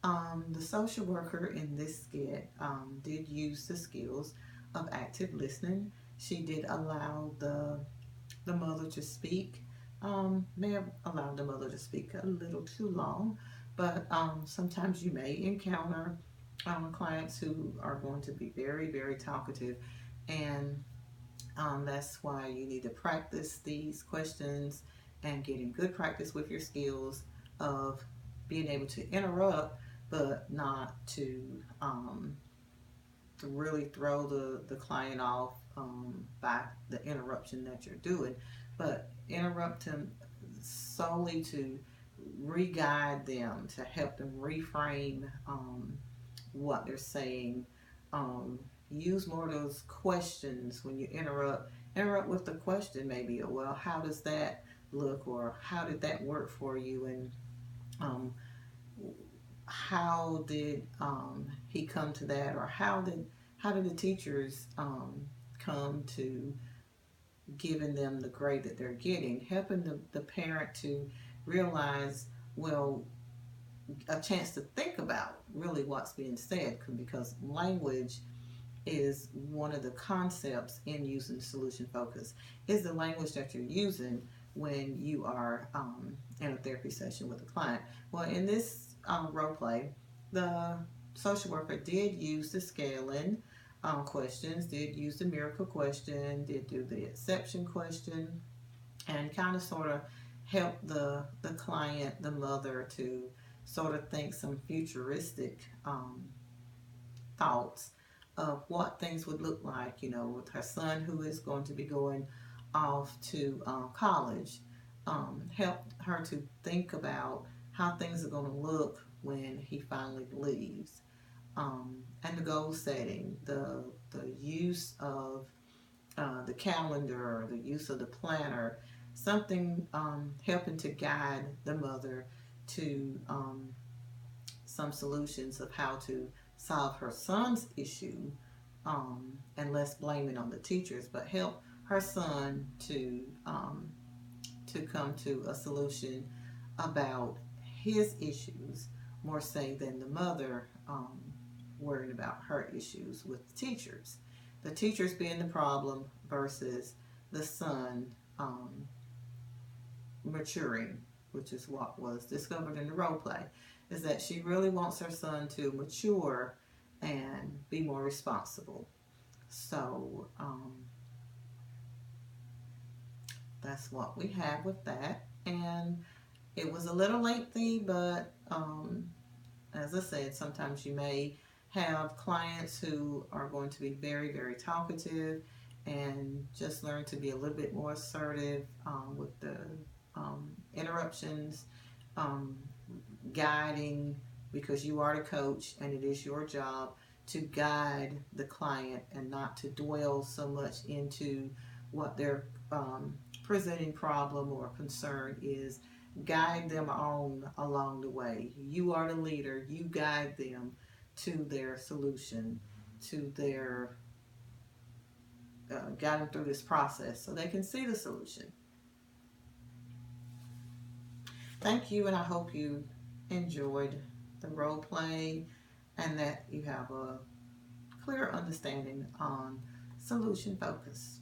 The social worker in this skit did use the skills of active listening. She did allow the mother to speak. May have allowed the mother to speak a little too long, but sometimes you may encounter clients who are going to be very, very talkative, and that's why you need to practice these questions and getting good practice with your skills of being able to interrupt, but not to really throw the client off by the interruption that you're doing, but interrupt them solely to re-guide them, to help them reframe what they're saying. Um, Use more of those questions when you interrupt. Interrupt with the question, maybe, well, how does that look, or how did that work for you, and um, how did he come to that, or how did the teachers come to giving them the grade that they're getting, helping the parent to realize, well, a chance to think about really what's being said, because language is one of the concepts in using solution focus, is the language that you're using when you are in a therapy session with a client. Well, in this role play, the social worker did use the scaling questions, did use the miracle question, did do the exception question, and kind of sort of help the client, the mother, to sort of think some futuristic thoughts of what things would look like, with her son who is going to be going off to college. Help her to think about how things are going to look when he finally leaves. And the goal setting, the use of the calendar, the use of the planner, something helping to guide the mother to some solutions of how to solve her son's issue, and less blaming on the teachers, but help her son to come to a solution about his issues, more say than the mother worried about her issues with the teachers. The teachers being the problem versus the son maturing, which is what was discovered in the role play, is that she really wants her son to mature and be more responsible. So that's what we have with that. And it was a little lengthy, but as I said, sometimes you may have clients who are going to be very, very talkative, and just learn to be a little bit more assertive with the interruptions, um, guiding, because you are the coach and it is your job to guide the client and not to dwell so much into what their presenting problem or concern is. Guide them on along the way. You are the leader. You guide them to their solution, to their guide them through this process so they can see the solution. Thank you, and I hope you enjoyed the role play and that you have a clear understanding on solution focus.